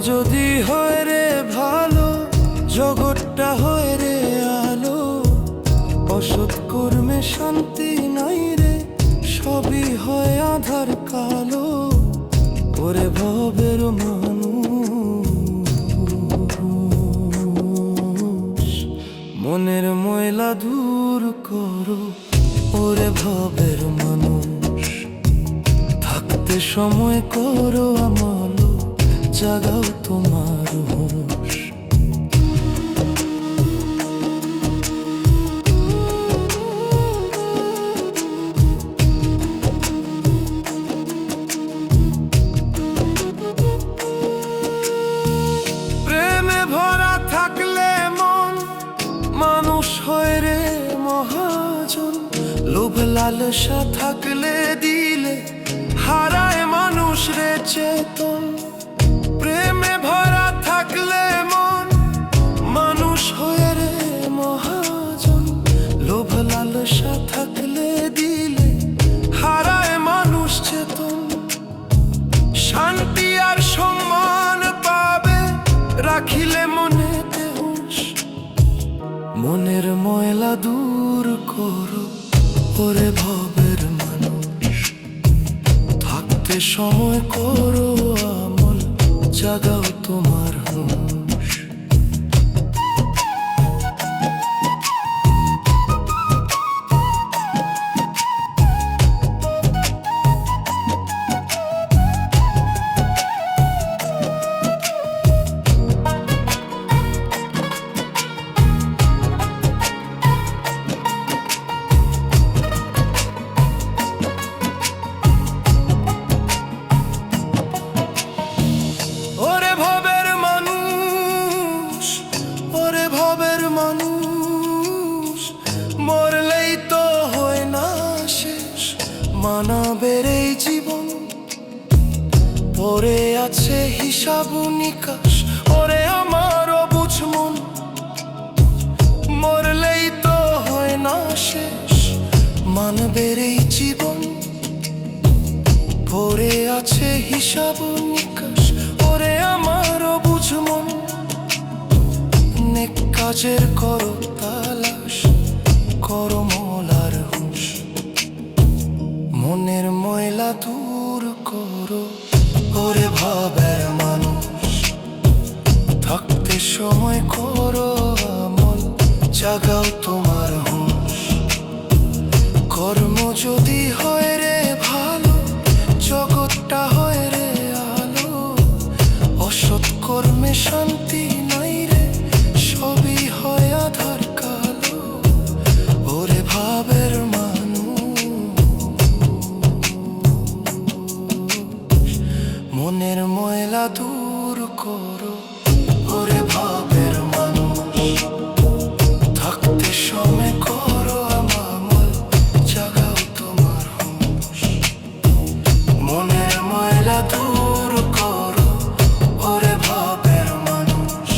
যদি হয় রে ভালো, জগৎটা হয় রে আলো। অসৎ কর্মে শান্তি নাই রে, সবই হয় আধার কালো। ওরে ভবের মানুষ, মনের ময়লা দূর করো। ওরে ভবের মানুষ, থাকতে সময় করো আমল, জাগাও তোমার হুঁশ। প্রেমে ভরা থাকলে মন, মানুষ হয় রে মহাজন। লোভ লালসা থাকলে দিলে, হারায় মানুষ রে চেতন। প্রেমে ভরা থাকলে মন, মানুষ হয় রে মহাজন। লোভ লালসা থাকলে দিলে, হারায় মানুষ চেতন। শান্তি আর সম্মান পাবে, রাখিলে মনেতে হুঁশ। মনের ময়লা দূর করো, ওরে ভবের মানুষ, থাকতে সময় করো আমল, জাগাও তোমার হুঁশ। ওরে ভবের মানুষ, ওরে ভবের মানুষ, মরলেই তো হয় না শেষ মানবের এই জীবন। পরে আছে হিসাব নিকাশ, ওরে আমার অবুঝ মন। মরলেই তো হয় না শেষ মানবের এই জীবন। পরে আছে হিসাব নিকাশ, ওরে আমার অবুঝ মন। নেক কাজের করো তালাশ, করো মলার হুঁশ। মনের ময়লা দূর করো, ওরে ভবের মানুষ, থাকতে সময় করো আমল, জাগাও তোমার হুঁশ। কর্ম যদি হয় রে ভালো, জগৎটা হয় রে আলো। অসৎ কর্মে শান্তি নাই রে, সবই হয় আধার কালো। ওরে ভাবের মানুষ, মনের ময়লা দূর করো। ওরে ভাবের মানুষ, থাকতে সময় করো আমল, জাগাও তোমার হুঁশ। মনের ময়লা দূর করো, ওরে ভাবের মানুষ।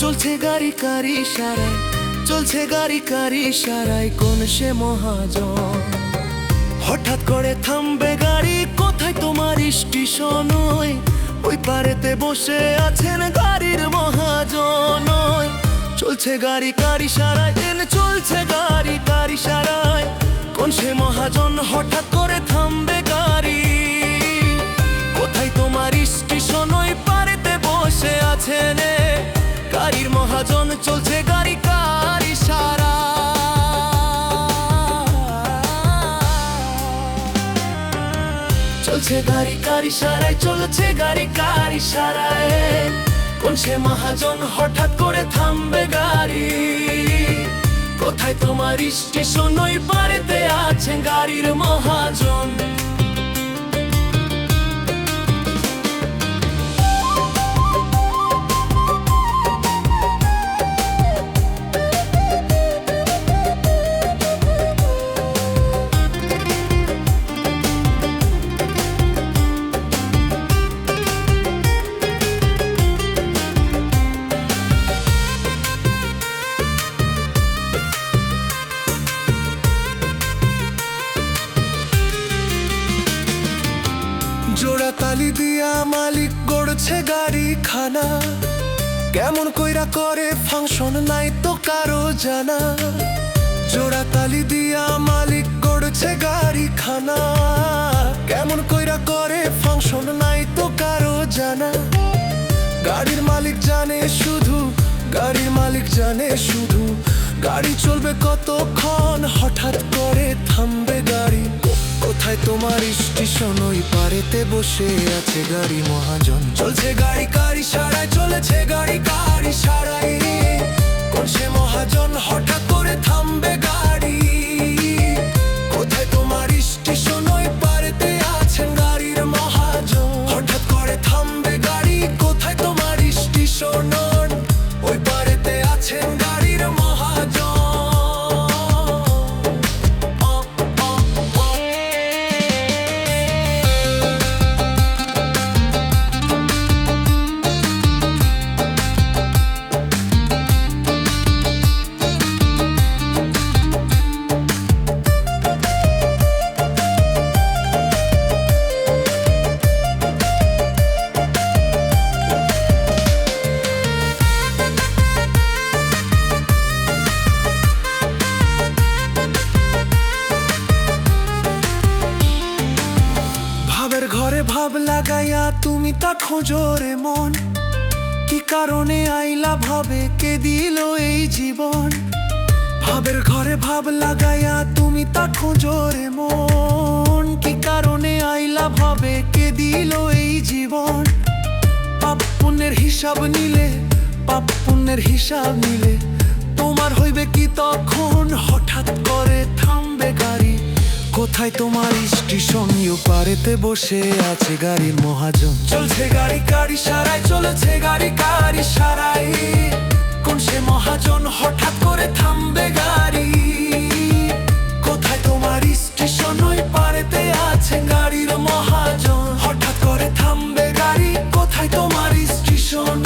চলছে গাড়ি কার ইশারায়, চলছে গাড়ি কার ইশারায়, কোন সে মহাজন। হঠাৎ করে থামবে গাড়ি, কোথায় তোমার স্টেশন? ওই পারেতে বসে আছেন গাড়ির মহাজন। চলছে গাড়ি কার ইশারায়, চলছে গাড়ি কার ইশারায়, কোন সে মহাজন। হঠাৎ করে থামবে গাড়ি, কোথায় তোমার স্টেশন? ওই পারেতে বসে আছেন গাড়ির মহাজন। চলছে গাড়ি কার ইশারা, চলছে গাড়ি কার ইশারায়, চলছে গাড়ি কার ইশারায়, কোন সে মহাজন। হঠাৎ করে থামবে গাড়ি, কোথায় তোমার স্টেশন, ওই পারেতে আছেন গাড়ির মহাজন। জোড়া তালি দিয়া মালিক গড়ছে গাড়ি খানা, কেমন কইরা করে ফাংশন নাই তো কারো জানা। জোড়া তালি দিয়া মালিক গড়ছে গাড়ি খানা, কেমন কইরা করে ফাংশন নাই তো কারো জানা। গাড়ির মালিক জানে শুধু, গাড়ির মালিক জানে শুধু, গাড়ি চলবে কতক্ষণ, হঠাৎ করে থামবে গাড়ি। কোথায় তোমার স্টেশন, ওই পারেতে বসে আছে গাড়ি মহাজন। চলছে গাড়ি গাড়ি সারাই, চলেছে গাড়ি গাড়ি সারাই, কোন সে মহাজন হঠাৎ করে থামবে গাড়ি। কোথায় তোমার স্টেশন, ওই পারেতে আছেন গাড়ির মহাজন। হঠাৎ করে থামবে গাড়ি, কোথায় তোমার স্টেশন, ওই পারেতে আছেন গাড়ির মহাজন। ভাবের ঘরে ভাব লাগাইয়া তুমি তা খোঁজো রে মন, কি কারণে আইলা ভাবে, কে দিল এই জীবন। ভাবের ঘরে ভাব লাগাইয়া তুমি তা খোঁজো রে মন, কি কারণে আইলা ভাবে, কে দিল এই জীবন। পাপ পুণ্যের হিসাব নিলে, পাপ পুণ্যের হিসাব নিলে তোমার হইবে কি তখন, হঠাৎ করে থামবে গাড়ি। কোথায় তোমার স্টেশন, ও পারেতে বসে আছে গাড়ির মহাজন। চলছে গাড়ি গাড়ি সারাই, চলেছে গাড়ি গাড়ি সারাই, কোন সে মহাজন হঠাৎ করে থামবে গাড়ি। কোথায় তোমার স্টেশন, ওই পারেতে আছে গাড়ির মহাজন। হঠাৎ করে থামবে গাড়ি, কোথায় তোমার স্টেশন,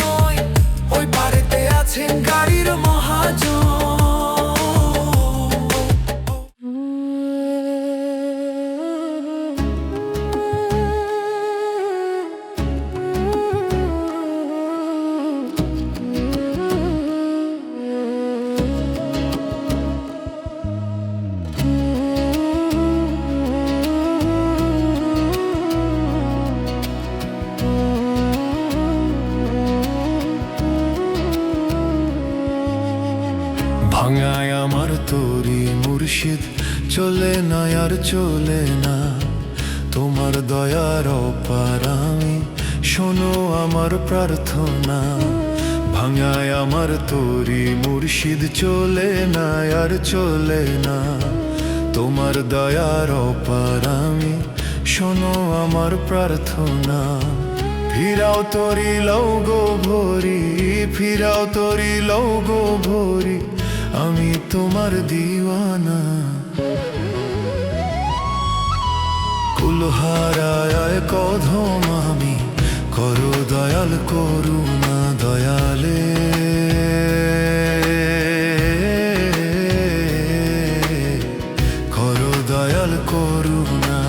ওই পারেতে আছেন গাড়ির মহাজন। ভাঙায় আমার তরি মুর্শিদ, চলে না আর চলে না তোমার দয়ার অপার আমি, শোনো আমার প্রার্থনা। ভাঙায় আমার তরি মুর্শিদ, চলে না আর চলে না তোমার দয়ার অপার আমি, শোনো আমার প্রার্থনা। ফিরাও তরি লও গো ভরি, ফিরাও তরি লও গো ভরি, আমি তোমার দিওয়ানা। কুলহারায় কধম আমি, করো দয়াল করুণা দয়ালে। করো দয়াল করুণা।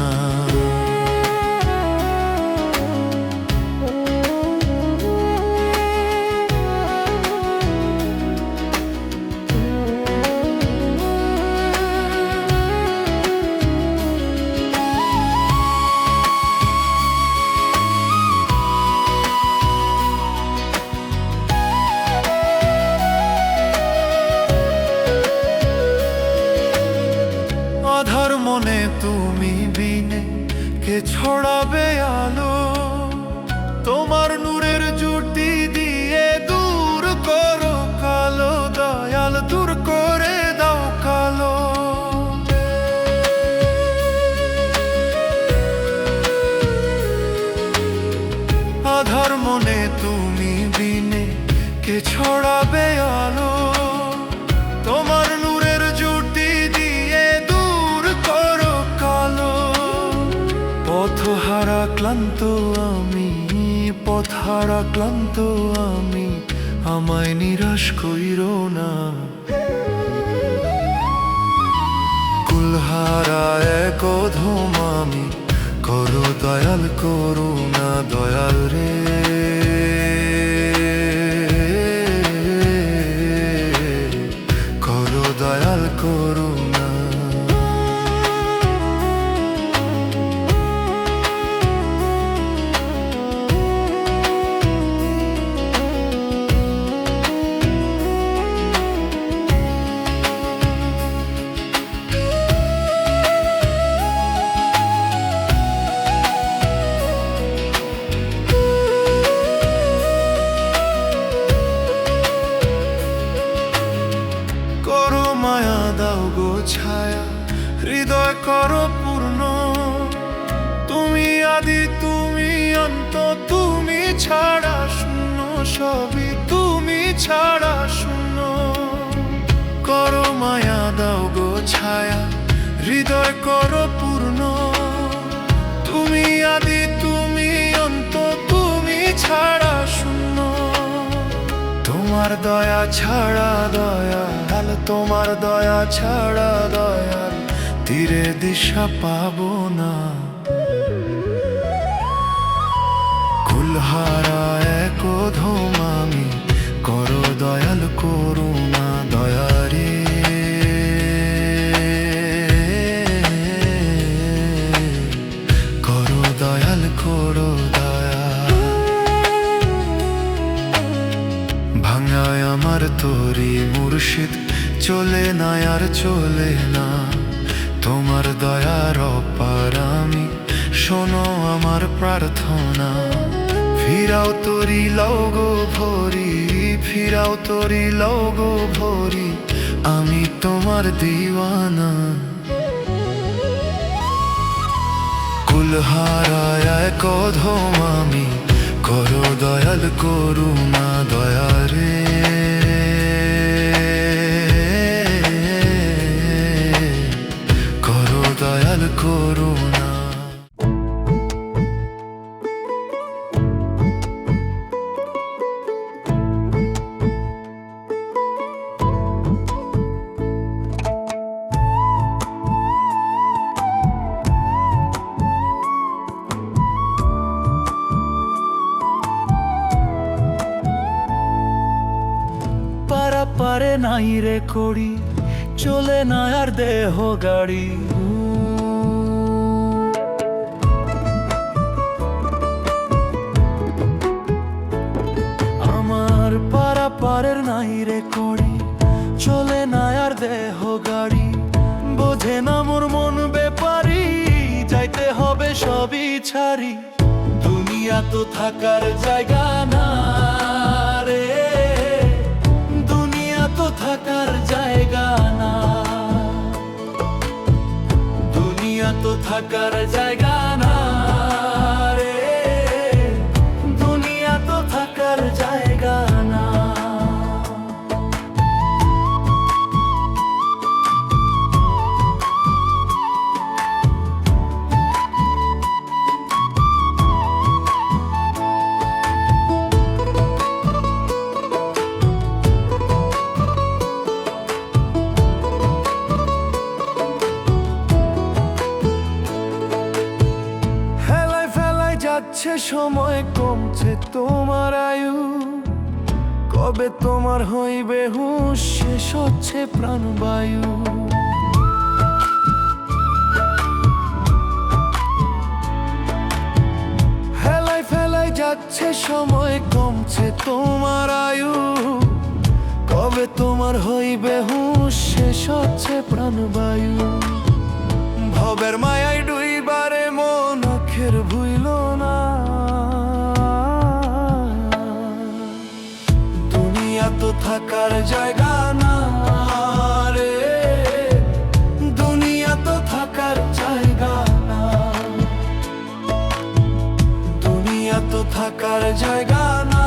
তুমি বিনে কে ছড়াবে আলো, তোমার নূরের জুটি দিয়ে দূর করো কালো। পথহারা ক্লান্ত আমি, পথহারা ক্লান্ত আমি, আমায় নিরাশ কইরো না। কুলহারা এক অধম আমি, করো দয়াল করুণা দয়াল রে। করো দয়াল করুণা। মায়া দাও গো ছায়া, হৃদয় করো পূর্ণ। তুমি আদি তুমি অন্ত, তুমি ছাড়া শূন্য, সবই তুমি ছাড়া শূন্য। করো মায়া দাও গো ছায়া, হৃদয় করো পূর্ণ। তুমি আদি তুমি অন্ত, তুমি ছাড়া শূন্য। তোমার দয়া ছাড়া দয়াল, তোমার দয়া ছাড়া দয়াল, তীরে দিশা পাবো না। কুলহারা এক অধম আমি, করো দয়াল করুণা দয়া রে। করো দয়াল করো দয়া। ভাঙায় আমার তরি মুর্শিদ, চলে না আর চলে না। তোমার দয়ার অপার আমি, শোনো আমার প্রার্থনা। ফিরাও তরি লও গো ভরি, ফিরাও তরি লও গো ভরি, আমি তোমার দিওয়ানা। কুলহারা এক অধম আমি, করো দয়াল করুণা দয়া রে। করো দয়াল করুণা। পারে নাই রে করি, চলে না আর দেহ গাড়ি। আমার পারা পারের নাই রে করি, চলে না আর দেহ গাড়ি। বোঝে না মোর মন বেপারি, যাইতে হবে সবই ছাড়ি। দুনিয়া তো থাকার জায়গা না রে, থাকার জায়গা না। দুনিয়া তো থাকার জায়গা না রে, দুনিয়া তো থাকার জায়গা না। যাচ্ছে সময়, কমছে তোমার আয়ু, কবে তোমার হইবে হুঁশ, শেষ হচ্ছে প্রাণবায়ু। হেলায় ফেলায় যাচ্ছে সময়, কমছে তোমার আয়ু, কবে তোমার হইবে হুঁশ, শেষ হচ্ছে প্রাণবায়ু। ভবের মায়ায় ডুইবারে মন আখের ভুইল না। দুনিয়া তো থাকার জায়গা না রে, দুনিয়া তো থাকার জায়গা না। দুনিয়া তো থাকার জায়গা না।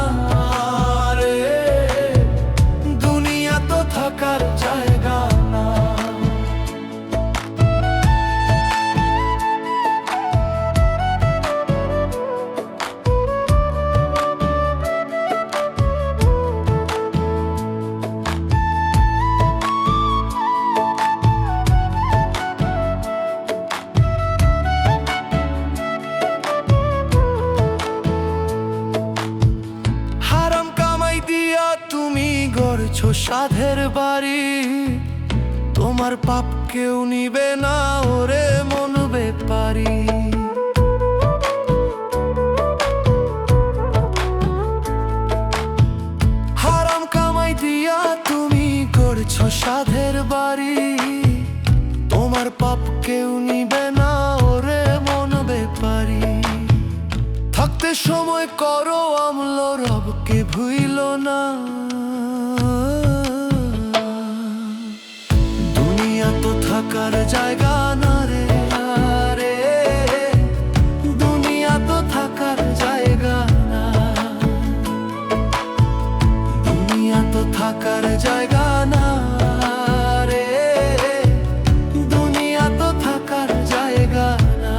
করছো সাধের বাড়ি, তোমার পাপ কেউ নিবে না ওরে মন বেপারি। হারাম কামাই দিয়া তুমি করছো সাধের বাড়ি, তোমার পাপ কেউ নিবে না ওরে মন বেপারি। থাকতে সময় করো আমল রবকে ভুইল না, দুনিয়া তো থাকার জায়গা না রে, আরে দুনিয়া তো থাকার জায়গা না, দুনিয়া তো থাকার জায়গা না রে, দুনিয়া তো থাকার জায়গা না।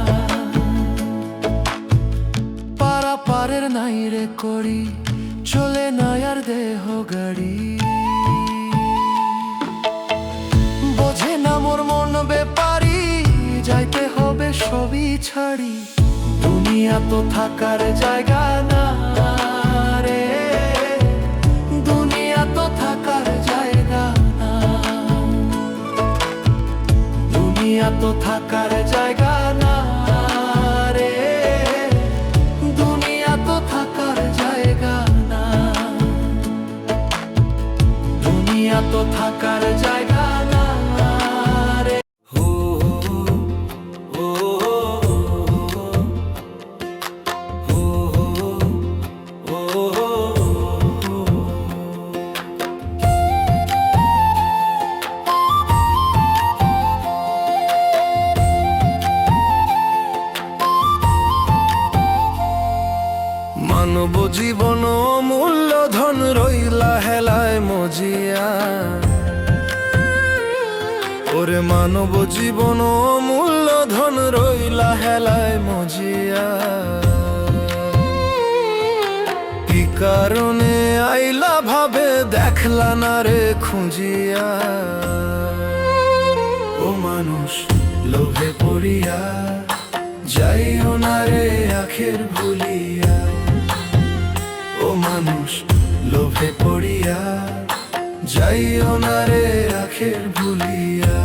পারা পারের নাই রে করি, চলে না আর দেহ গাড়ি, বোঝে না মোর মন বেপারি, যাইতে হবে সবই ছাড়ি। দুনিয়া তো থাকার জায়গা না রে, দুনিয়া তো থাকার জায়গা না, দুনিয়া তো থাকার জায়গা না রে, দুনিয়া তো থাকার জায়গা না, দুনিয়া তো থাকার জায়গা না রে। হো হো হো হো। মানব জীবন অমূল্য ধন রইলা হেলায় মজিয়া, ওরে মানব জীবন অমূল্য ধন রইলা হেলায় মজিয়া। কি কারণে আইলা ভাবে দেখলা না রে খুঁজিয়া, ও মানুষ লোভে পড়িয়া যাইও না রে আখের ভুলিয়া, ও মানুষ লোভে পড়িয়া যাইও না রে আখের ভুলিয়া।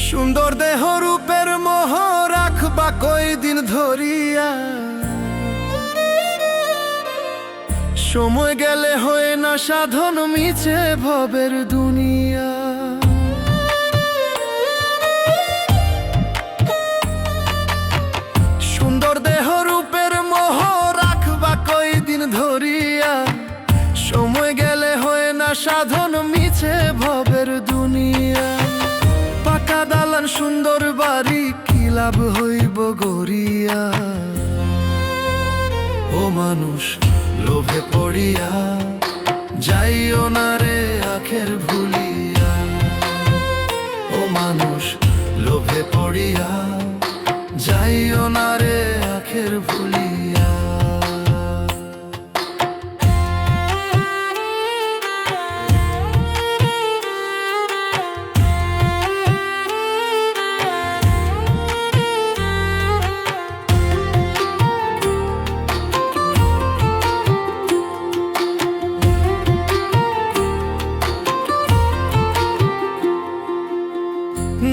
সুন্দর দেহ রূপের মোহ রাখবা কয়দিন ধরিয়া, সময় গেলে হয় না সাধন মিছে ভবের দুনিয়া। সুন্দর দেহ রূপের মোহ রাখবা কয়দিন ধরিয়া, সময় গেলে হয় না সাধন মিছে ভবের দুনিয়া। পাকা দালান সুন্দর বাড়ি কি লাভ হইব গড়িয়া, ও মানুষ লোভে পড়িয়া যাইও না রে আখের ভুলিয়া, ও মানুষ লোভে পড়িয়া যাইও না রে আখের ভুলিয়া।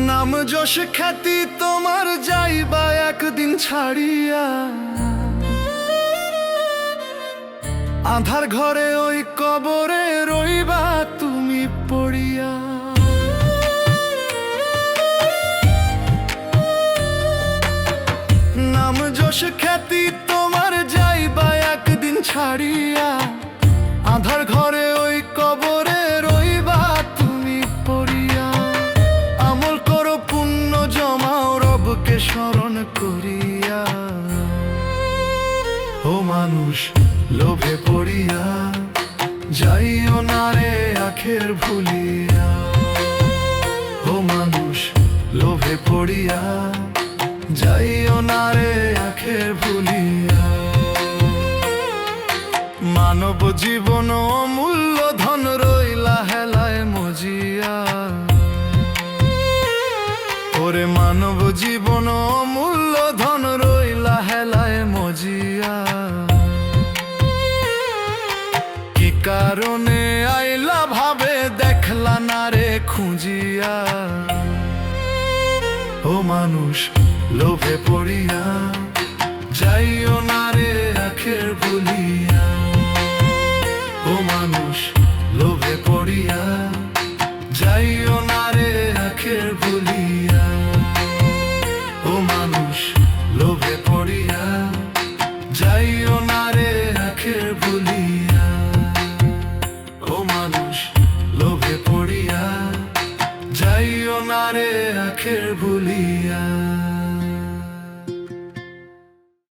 নাম যশ খ্যাতি তোমার যাইবা একদিন ছাড়িয়া, আধার ঘরে ওই কবরে রইবা তুমি পড়িয়া। নাম যশ খ্যাতি তোমার যাইবা একদিন ছাড়িয়া, আধার ঘরে ওই কবরে রইবা তুমি পড়িয়া। আমল করো পুণ্য জমাও রবকে স্মরণ করিয়া, ও মানুষ লোভে পড়িয়া যাইও না রে আখের ভুলিয়া, ও মানুষ লোভে পড়িয়া যাইও না রে আখের ভুলিয়া। মানব জীবন অমূল্য ধন রইলা হেলায় মজিয়া। ওরে মানব জীবন অমূল্য ধন রইলা হেলায় মজিয়া। কি কারণে আইলা ভাবে দেখলা না রে খুঁজিয়া। ও মানুষ লোভে পড়িয়া, যাইও না রে আখের ভুলিয়া। ও মানুষ লোভে পড়িয়া, যাইও না রে আখের ভুলিয়া। ও মানুষ লোভে পড়িয়া, যাইও না রে আখের ভুলিয়া। ও মানুষ লোভে পড়িয়া, যাইও না রে আখের ভুলিয়া।